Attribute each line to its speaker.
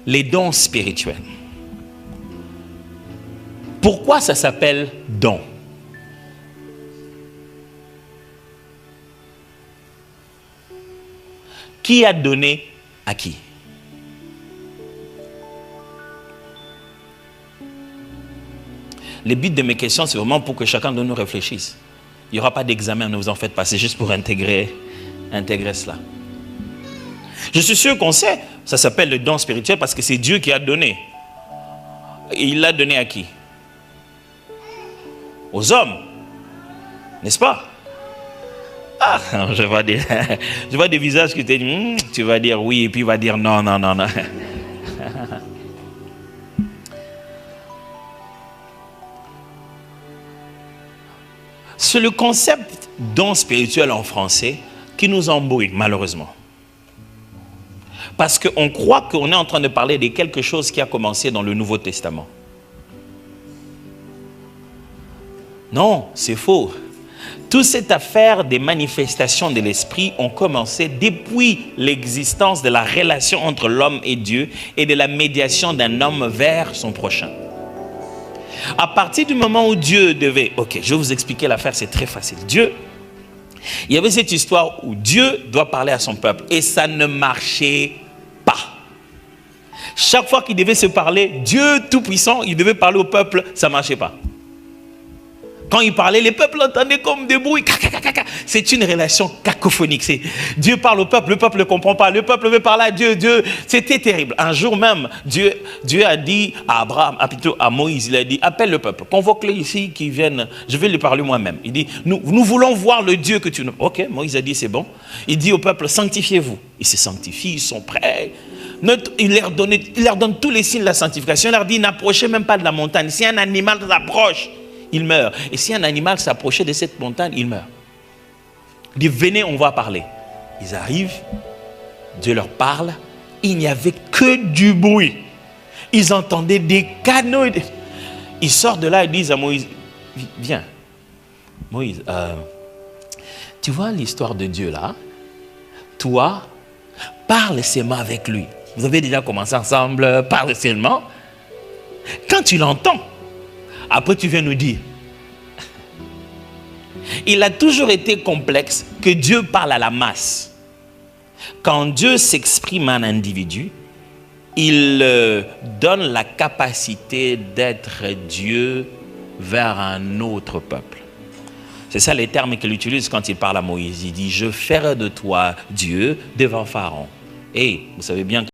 Speaker 1: les dons spirituels. Pourquoi ça s'appelle don? Qui a donné à qui? Le but de mes questions, c'est vraiment pour que chacun de nous réfléchisse. Il n'y aura pas d'examen, ne vous en faites pas, c'est juste pour intégrer cela. Je suis sûr qu'on sait, ça s'appelle le don spirituel parce que c'est Dieu qui a donné. Et il l'a donné à qui? Aux hommes, n'est-ce pas? Ah, je vois des visages qui te disent, tu vas dire oui, et puis il va dire non. C'est le concept don spirituel en français qui nous embrouille, malheureusement. Parce qu'on croit qu'on est en train de parler de quelque chose qui a commencé dans le Nouveau Testament. Non, c'est faux. Toute cette affaire des manifestations de l'esprit ont commencé depuis l'existence de la relation entre l'homme et Dieu et de la médiation d'un homme vers son prochain. À partir du moment où Dieu devait... Ok, je vais vous expliquer l'affaire, c'est très facile. Dieu, il y avait cette histoire où Dieu doit parler à son peuple et ça ne marchait pas. Chaque fois qu'il devait se parler, Dieu Tout-Puissant, il devait parler au peuple, ça ne marchait pas. Quand il parlait, les peuples l'entendaient comme des bruits. C'est une relation cacophonique. Dieu parle au peuple, le peuple ne comprend pas. Le peuple veut parler à Dieu. C'était terrible. Un jour même, Dieu a dit à Abraham, plutôt à Moïse, il a dit, appelle le peuple, convoque-les ici, qu'ils viennent, je vais lui parler moi-même. Il dit, nous voulons voir le Dieu que tu nous... Ok, Moïse a dit, c'est bon. Il dit au peuple, sanctifiez-vous. Ils se sanctifient, ils sont prêts. Il leur donne tous les signes de la sanctification. Il leur dit, n'approchez même pas de la montagne. Si un animal s'approche, il meurt. Et si un animal s'approchait de cette montagne, il meurt. Il dit, venez, on va parler. Ils arrivent, Dieu leur parle, il n'y avait que du bruit. Ils entendaient des canaux. Ils sortent de là et disent à Moïse, viens, Moïse, tu vois l'histoire de Dieu là? Toi, parle seulement avec lui. Vous avez déjà commencé ensemble, parle seulement. Quand tu l'entends, après, tu viens nous dire. Il a toujours été complexe que Dieu parle à la masse. Quand Dieu s'exprime à un individu, il donne la capacité d'être Dieu vers un autre peuple. C'est ça les termes qu'il utilise quand il parle à Moïse. Il dit, je ferai de toi Dieu devant Pharaon. Et vous savez bien